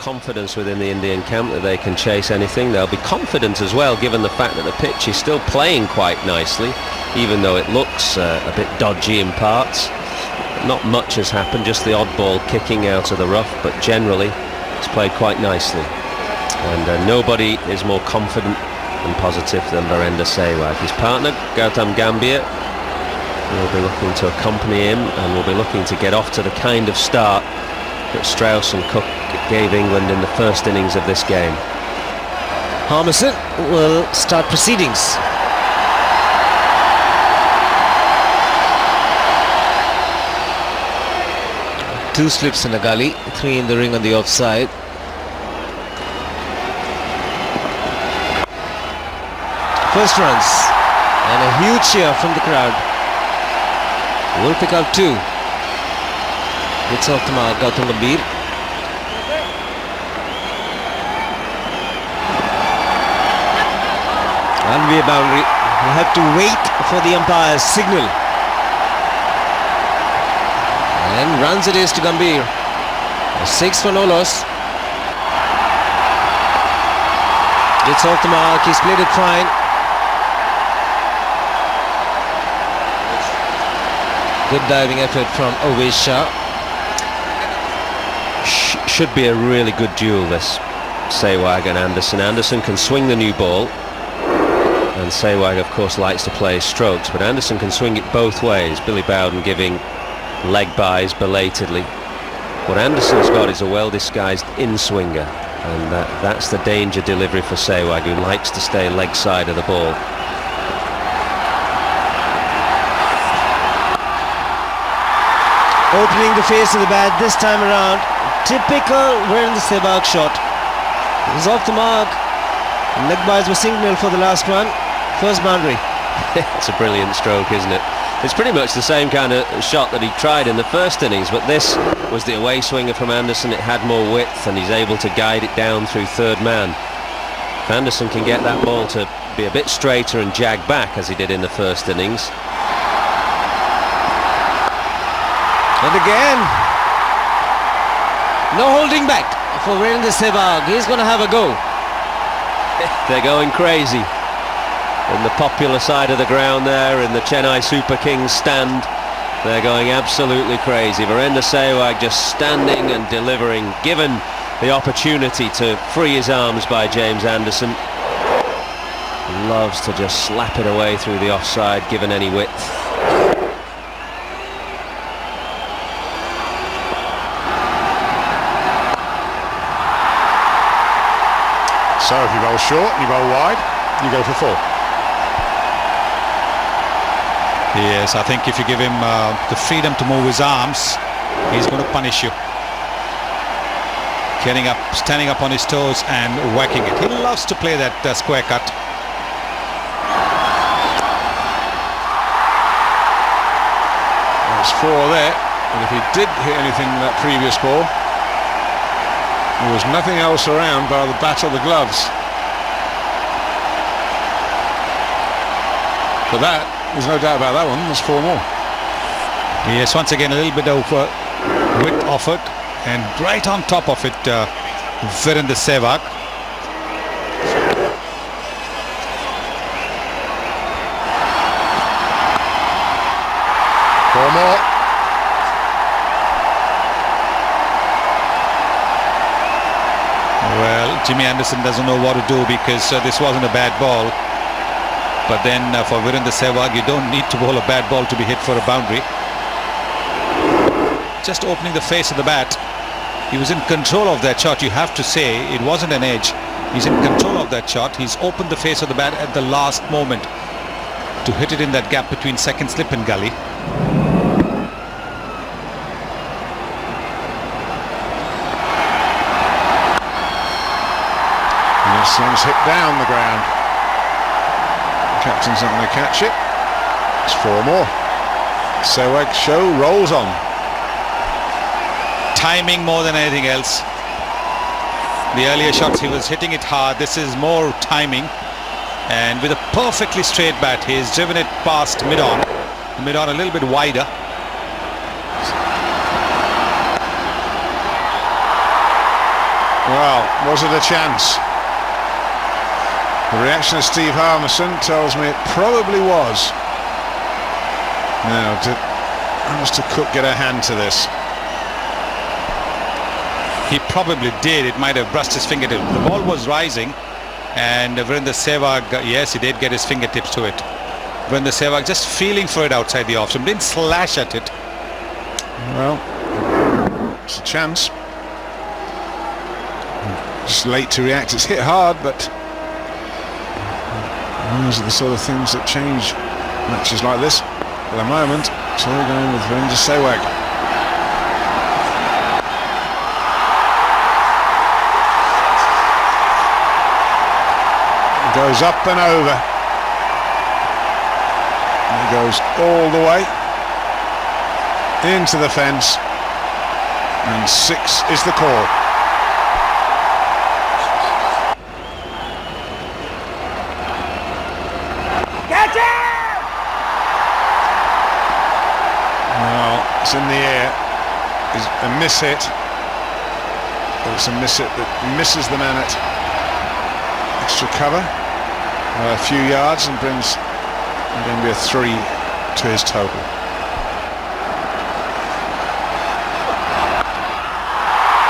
confidence within the Indian camp that they can chase anything. They'll be confident as well, given the fact that the pitch is still playing quite nicely, even though it looks a bit dodgy in parts. Not much has happened, just the odd ball kicking out of the rough, but generally it's played quite nicely. And nobody is more confident and positive than Virender Sehwag. His partner, Gautam Gambhir, will be looking to accompany him and will be looking to get off to the kind of start that Strauss and Cook gave England in the first innings of this game. Harmison will start proceedings. Two slips in the gully, three in the ring on the offside. First runs and a huge cheer from the crowd. Will pick up two. Hits off the mark, Gautam Gambhir. One-way boundary. We'll have to wait for the umpire's signal. And runs it is to Gambhir. A 6 for no loss. It's off the mark. He's played it fine. Good diving effort from Yuvraj Shah. Should be a really good duel, this. Sehwag and Anderson. Anderson can swing the new ball, and Sehwag of course likes to play his strokes, but Anderson can swing it both ways. Billy Bowden giving leg buys belatedly. What Anderson's got is a well-disguised in-swinger, and that's the danger delivery for Sehwag, who likes to stay leg side of the ball. Opening the face of the bat this time around. Typical Virender Sehwag shot. It was off the mark. Leg buys were signaled for the last one. First boundary. It's a brilliant stroke, isn't it? It's pretty much the same kind of shot that he tried in the first innings, but this was the away swinger from Anderson. It had more width and he's able to guide it down through third man. If Anderson can get that ball to be a bit straighter and jag back as he did in the first innings. And again, no holding back for Virender Sehwag. He's going to have a go. They're going crazy on the popular side of the ground there in the Chennai Super Kings stand. They're going absolutely crazy. Virender Sehwag just standing and delivering, given the opportunity to free his arms by James Anderson. Loves to just slap it away through the offside, given any width. So if you roll short and you roll wide, you go for 4. Yes, I think if you give him the freedom to move his arms, he's going to punish you. Getting up, standing up on his toes and whacking it. He loves to play that square cut. There's 4 there, and if he did hit anything in that previous ball, there was nothing else around but the bat or the gloves. But that, there's no doubt about that one. There's 4 more. Yes, once again a little bit of width offered, and right on top of it, Virender Sehwag. Four more. Well, Jimmy Anderson doesn't know what to do, because this wasn't a bad ball. But then for Virender Sehwag, you don't need to bowl a bad ball to be hit for a boundary. Just opening the face of the bat. He was in control of that shot, you have to say. It wasn't an edge. He's in control of that shot. He's opened the face of the bat at the last moment to hit it in that gap between second slip and gully. This one's hit down the ground. The captain's not going to catch it. It's 4 more. Sehwag show rolls on. Timing more than anything else. The earlier shots he was hitting it hard. This is more timing, and with a perfectly straight bat he's driven it past mid-on a little bit wider. Well, was it a chance? The reaction of Steve Harmison tells me it probably was. Now, did Alistair Cook get a hand to this? He probably did. It might have brushed his fingertips. The ball was rising, and Virender Sehwag, yes, he did get his fingertips to it. Virender Sehwag just feeling for it outside the off stump, didn't slash at it. Well, it's a chance. Just late to react. It's hit hard, but those are the sort of things that change matches like this. For the moment, it's all going with Virender Sehwag. Goes up and over. And he goes all the way into the fence, and 6 is the call. Catch it! Well, it's in the air. It's a miss hit. But it's a miss hit that misses the man at extra cover. A few yards and brings Gambia 3 to his total.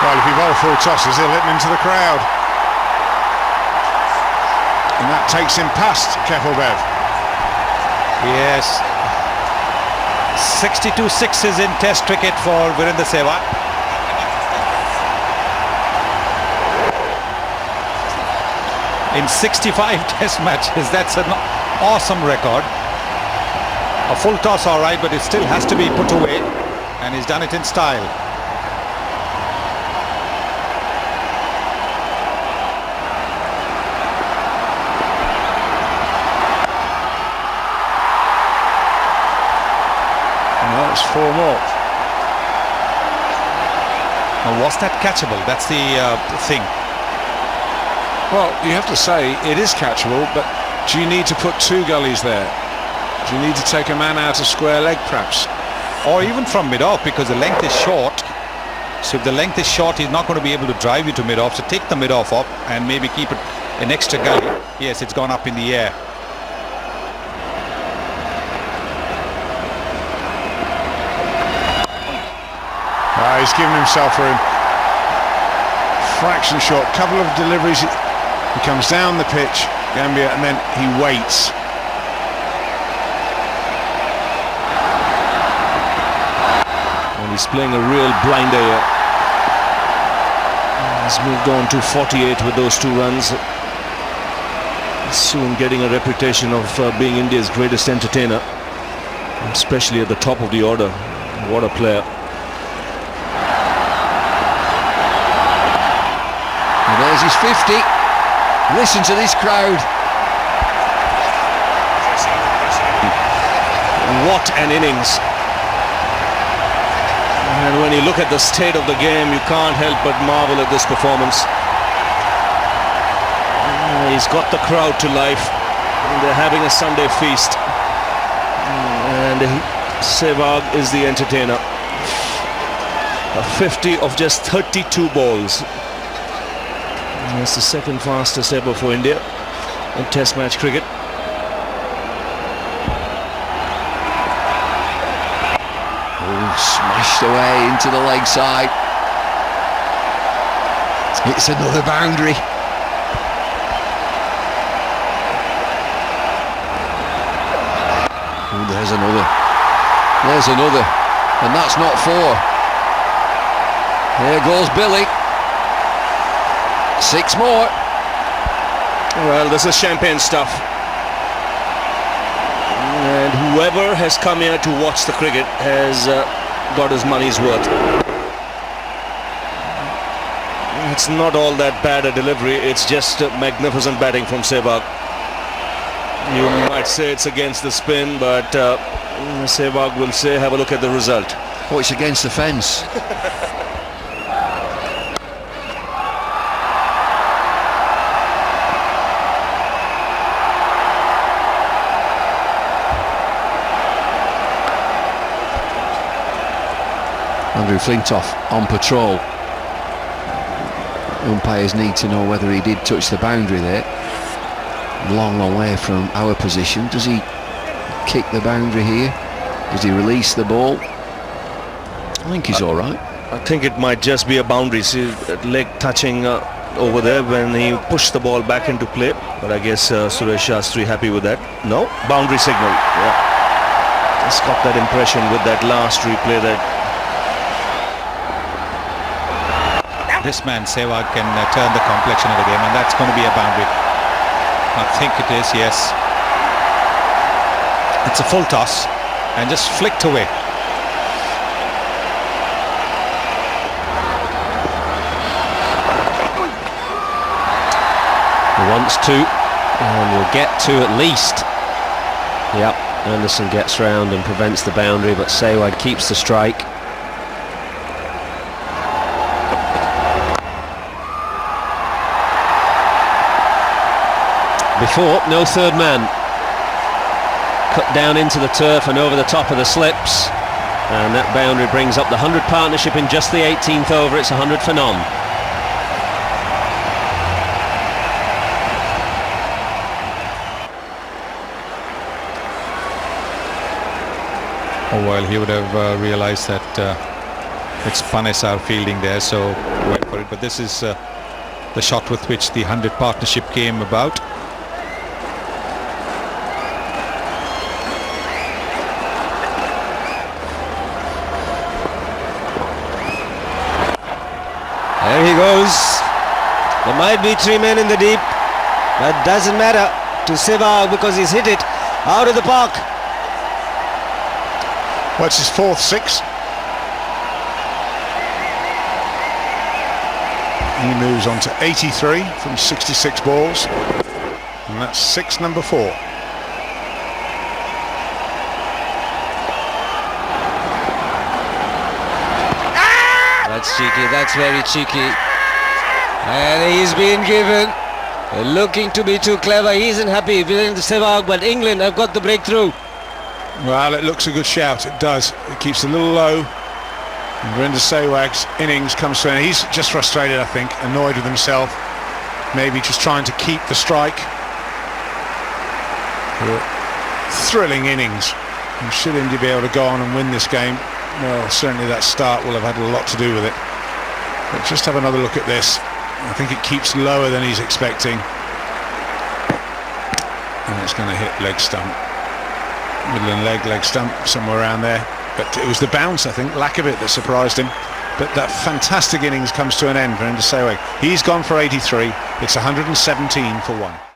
Well, if he bowls full tosses, he'll hit him into the crowd. And that takes him past Kefalbev. Yes. 62 sixes in Test cricket for Virender Sehwag. In 65 Test matches, that's an awesome record. A full toss, all right, but it still has to be put away, and he's done it in style. Well, it's 4 more. Now, was that catchable? That's the thing. Well, you have to say it is catchable, but do you need to put 2 gullies there? Do you need to take a man out of square leg, perhaps? Or even from mid-off, because the length is short. So if the length is short, he's not going to be able to drive you to mid-off. So take the mid-off up and maybe keep it an extra gully. Yes, it's gone up in the air. He's given himself room. Fraction short, couple of deliveries. He comes down the pitch, Gambia, and then he waits. And he's playing a real blinder here. He's moved on to 48 with those 2 runs. Soon getting a reputation of being India's greatest entertainer, especially at the top of the order. What a player. And there's his 50. Listen to this crowd. What an innings. And when you look at the state of the game, you can't help but marvel at this performance. He's got the crowd to life. They're having a Sunday feast. And Sehwag is the entertainer. A 50 of just 32 balls. That's the second fastest ever for India in Test match cricket. Oh, smashed away into the leg side. It's another boundary. Oh, there's another. There's another. And that's not 4. There goes Billy. 6 more. Well, this is champagne stuff. And whoever has come here to watch the cricket has got his money's worth. It's not all that bad a delivery, it's just magnificent batting from Sehwag. You might say it's against the spin, but Sehwag will say, have a look at the result. Oh, it's against the fence. Andrew Flintoff on patrol. umpires need to know whether he did touch the boundary there. Long away from our position. Does he kick the boundary here? Does he release the ball? I think he's all right. I think it might just be a boundary. See, leg touching over there when he pushed the ball back into play. But I guess Suresh Shastri happy with that. No, boundary signal. Yeah. Just got that impression with that last replay that This man Sehwag can turn the complexion of the game, and that's going to be a boundary. I think it is, yes. It's a full toss and just flicked away. He wants to, and will get to at least. Yep, Anderson gets round and prevents the boundary, but Sehwag keeps the strike. Before, no third man. Cut down into the turf and over the top of the slips, and that boundary brings up the 100 partnership in just the 18th over. It's 100 for none. Oh well, he would have realised that it's Panesar fielding there, so went for it. But this is the shot with which the 100 partnership came about. There he goes. There might be 3 men in the deep, but doesn't matter to Sehwag because he's hit it out of the park. What's his 4th 6? He moves on to 83 from 66 balls, and that's 6 number 4. That's cheeky, that's very cheeky. And he's been given. Looking to be too clever. He isn't happy with Sehwag, but England have got the breakthrough. Well, it looks a good shout, it does. It keeps a little low. And Virender Sehwag's innings comes to an end. He's just frustrated, I think, annoyed with himself. Maybe just trying to keep the strike. Thrilling innings. And should India be able to go on and win this game, well, certainly that start will have had a lot to do with it. But just have another look at this. I think it keeps lower than he's expecting. And it's going to hit leg stump. Middle and leg stump, somewhere around there. But it was the bounce, I think, lack of it, that surprised him. But that fantastic innings comes to an end for Virender Sehwag. He's gone for 83. It's 117 for 1.